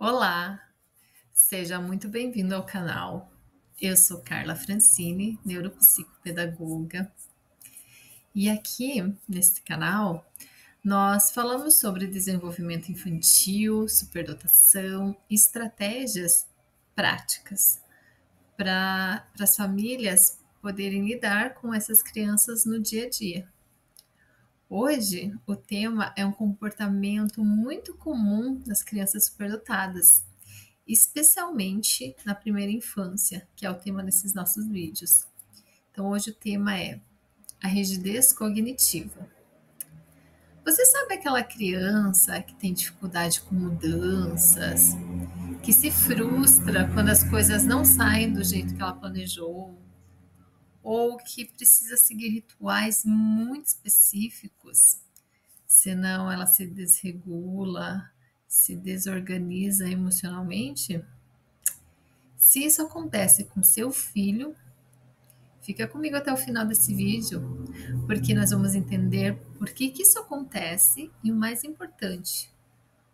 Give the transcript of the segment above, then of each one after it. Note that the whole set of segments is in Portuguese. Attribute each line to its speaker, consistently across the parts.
Speaker 1: Olá, seja muito bem-vindo ao canal. Eu sou Carla Francini, neuropsicopedagoga, e aqui nesse canal nós falamos sobre desenvolvimento infantil, superdotação e estratégias práticas para as famílias poderem lidar com essas crianças no dia a dia. Hoje, o tema é um comportamento muito comum das crianças superdotadas, especialmente na primeira infância, que é o tema desses nossos vídeos. Então, hoje o tema é a rigidez cognitiva. Você sabe aquela criança que tem dificuldade com mudanças, que se frustra quando as coisas não saem do jeito que ela planejou, ou que precisa seguir rituais muito específicos, senão ela se desregula, se desorganiza emocionalmente? Se isso acontece com seu filho, fica comigo até o final desse vídeo, porque nós vamos entender por que isso acontece e, o mais importante,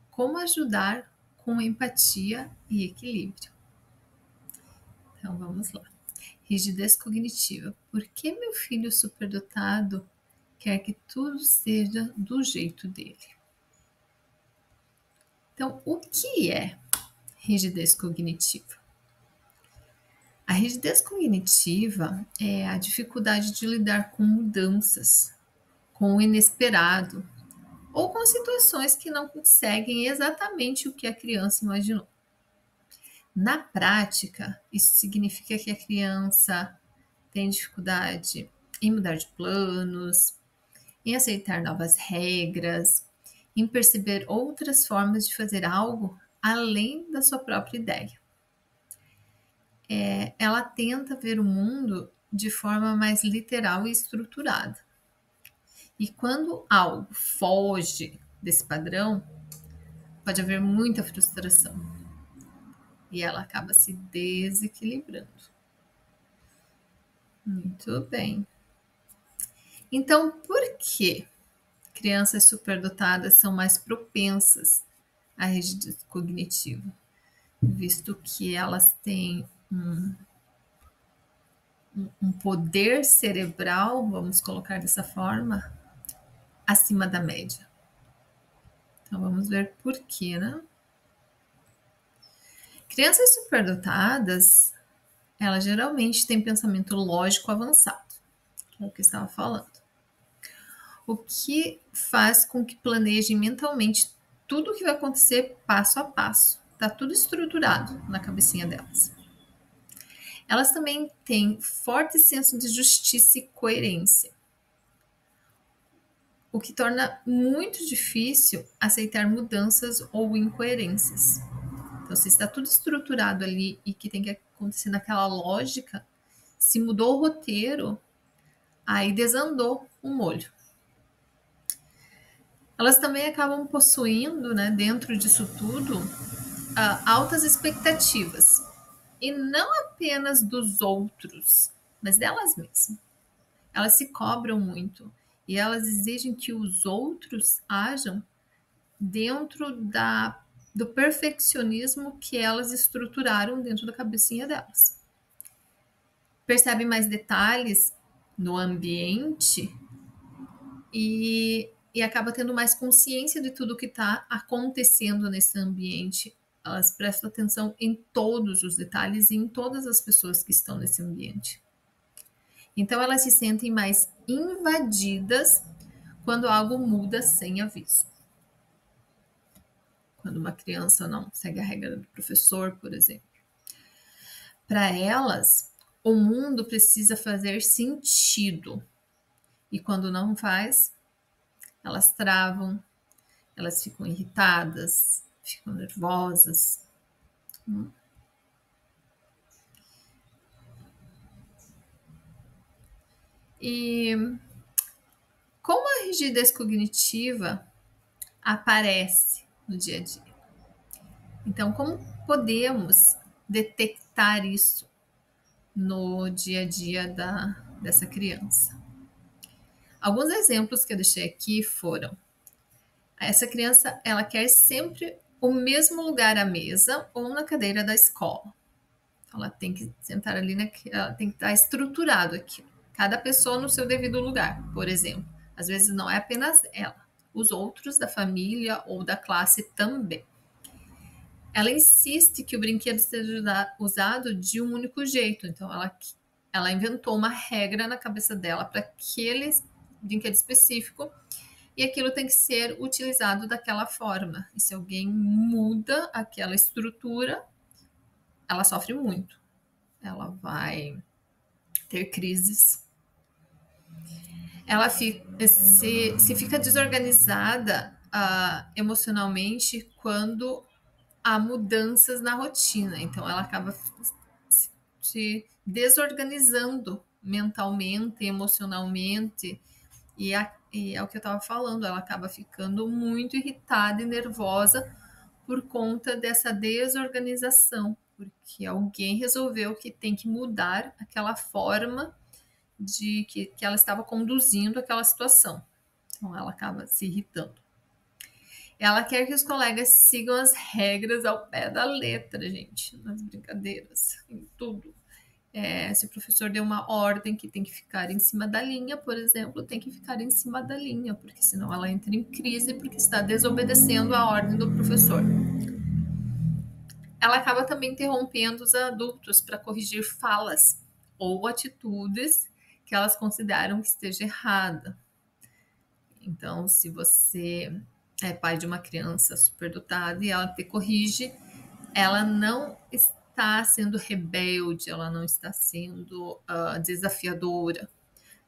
Speaker 1: como ajudar com empatia e equilíbrio. Então vamos lá. Rigidez cognitiva. Por que meu filho superdotado quer que tudo seja do jeito dele? Então, o que é rigidez cognitiva? A rigidez cognitiva é a dificuldade de lidar com mudanças, com o inesperado ou com situações que não seguem exatamente o que a criança imaginou. Na prática, isso significa que a criança tem dificuldade em mudar de planos, em aceitar novas regras, em perceber outras formas de fazer algo além da sua própria ideia. Ela tenta ver o mundo de forma mais literal e estruturada. E quando algo foge desse padrão, pode haver muita frustração. E ela acaba se desequilibrando. Muito bem. Então, por que crianças superdotadas são mais propensas à rigidez cognitiva? Visto que elas têm um poder cerebral, vamos colocar dessa forma, acima da média. Então vamos ver por quê, né? Crianças superdotadas, elas geralmente têm pensamento lógico avançado, que é o que eu estava falando. O que faz com que planejem mentalmente tudo o que vai acontecer passo a passo. Está tudo estruturado na cabecinha delas. Elas também têm forte senso de justiça e coerência, o que torna muito difícil aceitar mudanças ou incoerências. Então, se está tudo estruturado ali e que tem que acontecer naquela lógica, se mudou o roteiro, aí desandou o molho. Elas também acabam possuindo, né, dentro disso tudo, altas expectativas. E não apenas dos outros, mas delas mesmas. Elas se cobram muito e elas exigem que os outros ajam dentro do perfeccionismo que elas estruturaram dentro da cabecinha delas. Percebem mais detalhes no ambiente e acaba tendo mais consciência de tudo que está acontecendo nesse ambiente. Elas prestam atenção em todos os detalhes e em todas as pessoas que estão nesse ambiente. Então, elas se sentem mais invadidas quando algo muda sem aviso. Quando uma criança não segue a regra do professor, por exemplo. Para elas, o mundo precisa fazer sentido. E quando não faz, elas travam, elas ficam irritadas, ficam nervosas. E como a rigidez cognitiva aparece no dia a dia? Então, como podemos detectar isso no dia a dia dessa criança? Alguns exemplos que eu deixei aqui foram: essa criança, ela quer sempre o mesmo lugar à mesa ou na cadeira da escola. Então, ela tem que sentar ali, ela tem que estar estruturado aqui. Cada pessoa no seu devido lugar, por exemplo. Às vezes não é apenas ela, os outros da família ou da classe também. Ela insiste que o brinquedo seja usado de um único jeito. Então, ela inventou uma regra na cabeça dela para aquele brinquedo específico e aquilo tem que ser utilizado daquela forma. E se alguém muda aquela estrutura, ela sofre muito. Ela vai ter crises. Ela se fica desorganizada emocionalmente quando há mudanças na rotina. Então, ela acaba se desorganizando mentalmente, emocionalmente. E é o que eu estava falando, ela acaba ficando muito irritada e nervosa por conta dessa desorganização, porque alguém resolveu que tem que mudar aquela forma de que ela estava conduzindo aquela situação. Então ela acaba se irritando. Ela quer que os colegas sigam as regras ao pé da letra, gente, nas brincadeiras, em tudo. Se o professor deu uma ordem que tem que ficar em cima da linha, por exemplo, tem que ficar em cima da linha, porque senão ela entra em crise porque está desobedecendo a ordem do professor. Ela acaba também interrompendo os adultos para corrigir falas ou atitudes que elas consideram que esteja errada. Então, se você é pai de uma criança superdotada e ela te corrige, ela não está sendo rebelde, ela não está sendo desafiadora.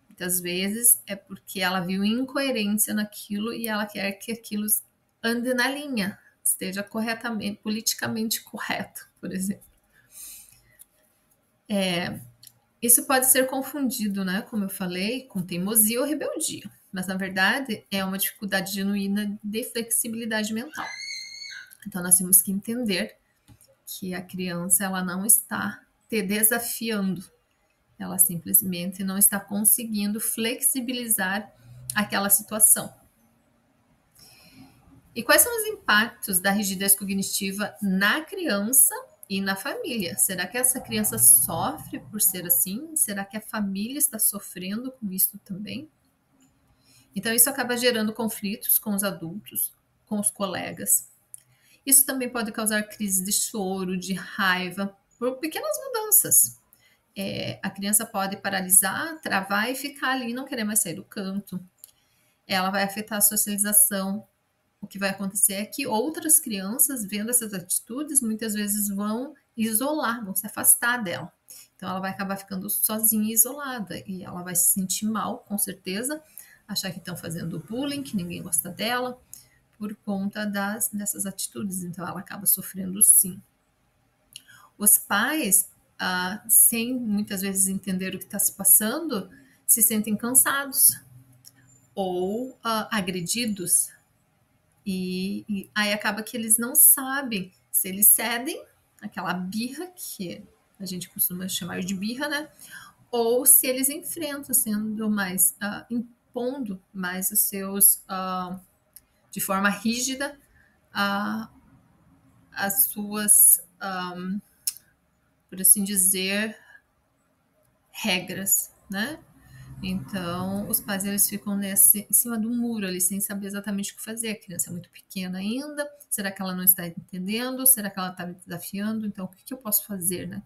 Speaker 1: Muitas vezes é porque ela viu incoerência naquilo e ela quer que aquilo ande na linha, esteja corretamente, politicamente correto, por exemplo. Isso pode ser confundido, né, como eu falei, com teimosia ou rebeldia, mas na verdade é uma dificuldade genuína de flexibilidade mental. Então nós temos que entender que a criança ela não está te desafiando, ela simplesmente não está conseguindo flexibilizar aquela situação. E quais são os impactos da rigidez cognitiva na criança e na família? Será que essa criança sofre por ser assim? Será que a família está sofrendo com isso também? Então, isso acaba gerando conflitos com os adultos, com os colegas. Isso também pode causar crises de choro, de raiva, por pequenas mudanças. A criança pode paralisar, travar e ficar ali e não querer mais sair do canto. Ela vai afetar a socialização. O que vai acontecer é que outras crianças, vendo essas atitudes, muitas vezes vão isolar, vão se afastar dela. Então, ela vai acabar ficando sozinha e isolada. E ela vai se sentir mal, com certeza, achar que estão fazendo bullying, que ninguém gosta dela, por conta dessas atitudes. Então, ela acaba sofrendo sim. Os pais, sem muitas vezes entender o que está se passando, se sentem cansados ou agredidos. E aí acaba que eles não sabem se eles cedem aquela birra, que a gente costuma chamar de birra, né? Ou se eles enfrentam, sendo mais impondo mais os seus de forma rígida as suas, por assim dizer, regras, né? Então, os pais eles ficam em cima do muro ali, sem saber exatamente o que fazer. A criança é muito pequena ainda. Será que ela não está entendendo? Será que ela está me desafiando? Então, o que eu posso fazer, né?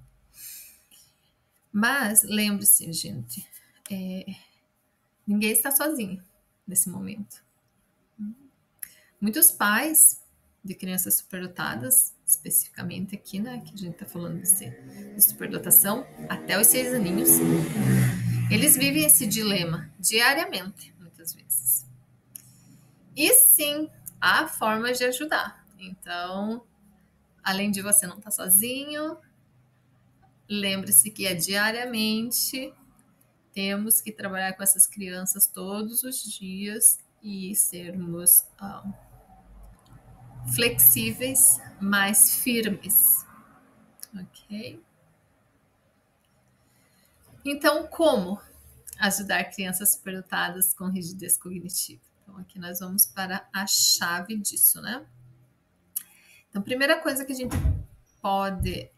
Speaker 1: Mas, lembre-se, gente, ninguém está sozinho nesse momento. Muitos pais de crianças superdotadas, especificamente aqui, né, que a gente está falando de superdotação, até os 6 aninhos, eles vivem esse dilema diariamente, muitas vezes. E sim, há formas de ajudar. Então, além de você não estar sozinho, lembre-se que diariamente temos que trabalhar com essas crianças todos os dias e sermos flexíveis, mais firmes. Ok? Então, como ajudar crianças superdotadas com rigidez cognitiva? Então, aqui nós vamos para a chave disso, né? Então, a primeira coisa que a gente pode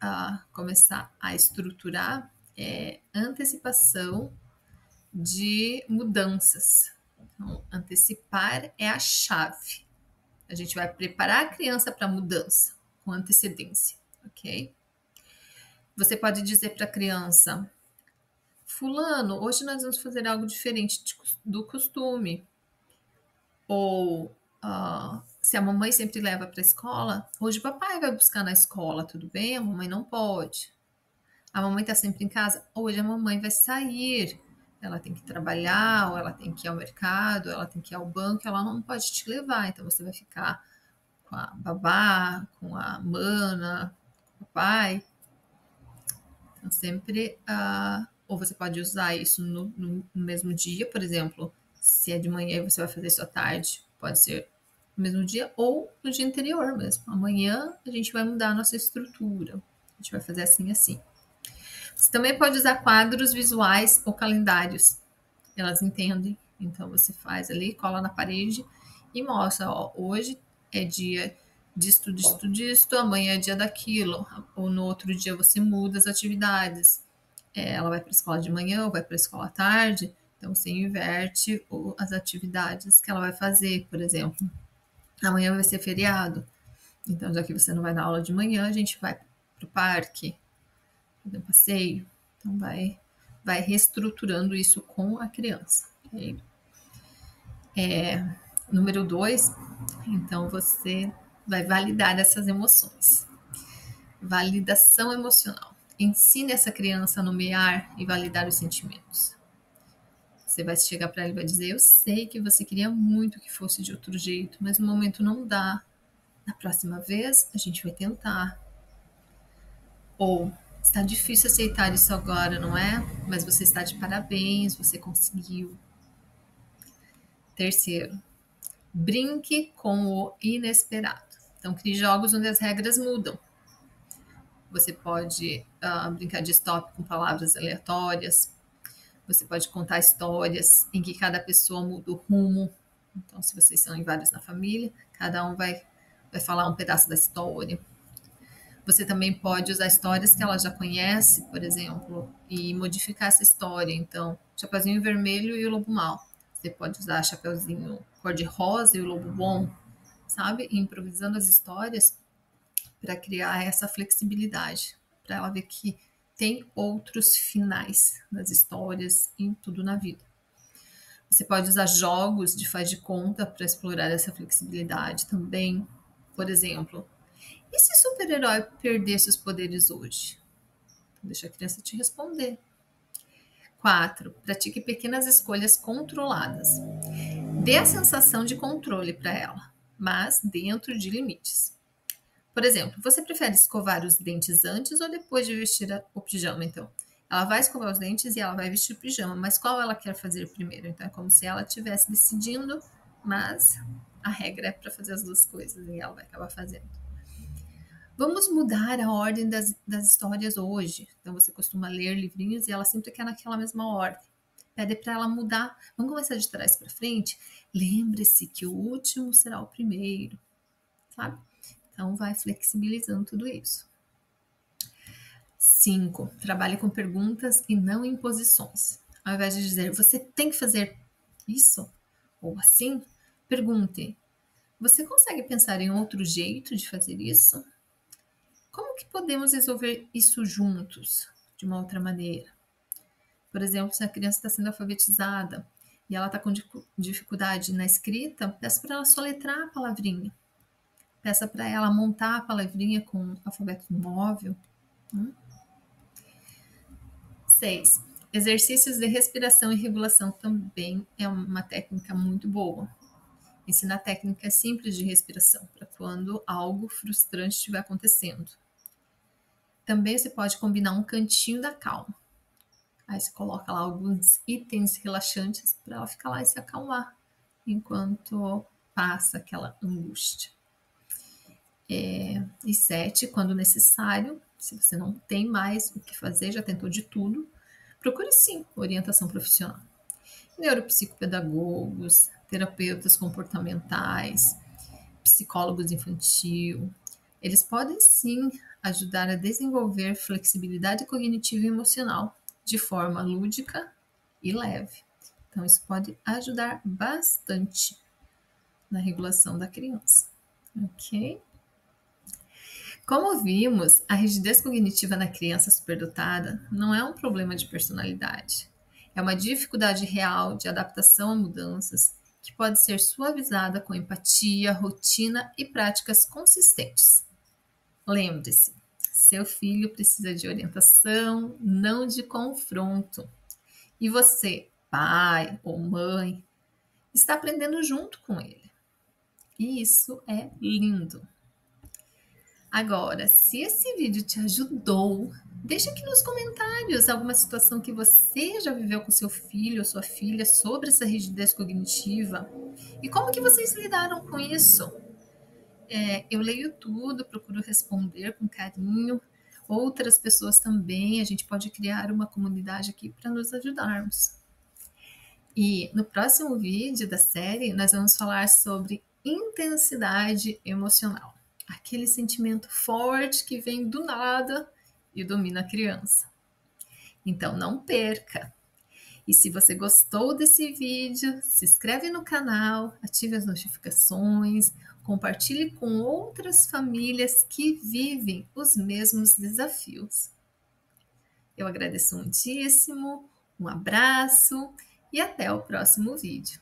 Speaker 1: começar a estruturar é antecipação de mudanças. Então, antecipar é a chave. A gente vai preparar a criança para a mudança com antecedência, ok? Você pode dizer para a criança: Fulano, hoje nós vamos fazer algo diferente do costume. Ou se a mamãe sempre leva para a escola, hoje o papai vai buscar na escola, tudo bem? A mamãe não pode. A mamãe está sempre em casa, hoje a mamãe vai sair. Ela tem que trabalhar, ou ela tem que ir ao mercado, ou ela tem que ir ao banco, ela não pode te levar, então você vai ficar com a babá, com a mana, com o papai. Então, sempre. Ou você pode usar isso no mesmo dia, por exemplo, se é de manhã e você vai fazer isso à tarde, pode ser no mesmo dia ou no dia anterior mesmo. Amanhã a gente vai mudar a nossa estrutura. A gente vai fazer assim, assim. Você também pode usar quadros visuais ou calendários. Elas entendem. Então você faz ali, cola na parede e mostra, ó, hoje é dia disto, disto, disto, amanhã é dia daquilo. Ou no outro dia você muda as atividades. Ela vai para a escola de manhã ou vai para a escola à tarde. Então você inverte as atividades que ela vai fazer, por exemplo. Amanhã vai ser feriado. Então, já que você não vai na aula de manhã, a gente vai para o parque, fazer um passeio. Então, vai reestruturando isso com a criança. Okay? Número 2, então você vai validar essas emoções. Validação emocional. Ensine essa criança a nomear e validar os sentimentos. Você vai chegar para ela e vai dizer: eu sei que você queria muito que fosse de outro jeito, mas no momento não dá. Na próxima vez a gente vai tentar. Ou está difícil aceitar isso agora, não é? Mas você está de parabéns, você conseguiu. Terceiro, brinque com o inesperado. Então, crie jogos onde as regras mudam. Você pode brincar de stop com palavras aleatórias. Você pode contar histórias em que cada pessoa muda o rumo. Então, se vocês são em vários na família, cada um vai falar um pedaço da história. Você também pode usar histórias que ela já conhece, por exemplo, e modificar essa história. Então, Chapeuzinho Vermelho e o Lobo Mau. Você pode usar Chapeuzinho cor-de-rosa e o Lobo Bom, sabe? E improvisando as histórias para criar essa flexibilidade, para ela ver que tem outros finais nas histórias e em tudo na vida. Você pode usar jogos de faz de conta para explorar essa flexibilidade também. Por exemplo, e se o super-herói perdesse os poderes hoje? Deixa a criança te responder. 4. Pratique pequenas escolhas controladas. Dê a sensação de controle para ela, mas dentro de limites. Por exemplo, você prefere escovar os dentes antes ou depois de vestir o pijama, então? Ela vai escovar os dentes e ela vai vestir o pijama, mas qual ela quer fazer primeiro? Então é como se ela estivesse decidindo, mas a regra é para fazer as duas coisas e ela vai acabar fazendo. Vamos mudar a ordem das histórias hoje. Então você costuma ler livrinhos e ela sempre quer naquela mesma ordem. Pede para ela mudar. Vamos começar de trás para frente? Lembre-se que o último será o primeiro, sabe? Então vai flexibilizando tudo isso. 5. Trabalhe com perguntas e não imposições. Ao invés de dizer você tem que fazer isso ou assim, pergunte: você consegue pensar em outro jeito de fazer isso? Como que podemos resolver isso juntos, de uma outra maneira? Por exemplo, se a criança está sendo alfabetizada e ela está com dificuldade na escrita, peça para ela soletrar a palavrinha. Peça para ela montar a palavrinha com alfabeto móvel. 6. Exercícios de respiração e regulação também é uma técnica muito boa. Ensinar técnicas simples de respiração para quando algo frustrante estiver acontecendo. Também você pode combinar um cantinho da calma. Aí você coloca lá alguns itens relaxantes para ela ficar lá e se acalmar enquanto passa aquela angústia. E 7, quando necessário, se você não tem mais o que fazer, já tentou de tudo, procure sim orientação profissional. Neuropsicopedagogos, terapeutas comportamentais, psicólogos infantil, Eles podem sim ajudar a desenvolver flexibilidade cognitiva e emocional de forma lúdica e leve. Então, isso pode ajudar bastante na regulação da criança, ok? Como vimos, a rigidez cognitiva na criança superdotada não é um problema de personalidade. É uma dificuldade real de adaptação a mudanças que pode ser suavizada com empatia, rotina e práticas consistentes. Lembre-se, seu filho precisa de orientação, não de confronto. E você, pai ou mãe, está aprendendo junto com ele. E isso é lindo. Agora, se esse vídeo te ajudou, deixa aqui nos comentários alguma situação que você já viveu com seu filho ou sua filha sobre essa rigidez cognitiva e como que vocês lidaram com isso. Eu leio tudo, procuro responder com carinho. Outras pessoas também, a gente pode criar uma comunidade aqui para nos ajudarmos. E no próximo vídeo da série, nós vamos falar sobre intensidade emocional. Aquele sentimento forte que vem do nada e domina a criança. Então não perca! E se você gostou desse vídeo, se inscreve no canal, ative as notificações, compartilhe com outras famílias que vivem os mesmos desafios. Eu agradeço muitíssimo, um abraço e até o próximo vídeo.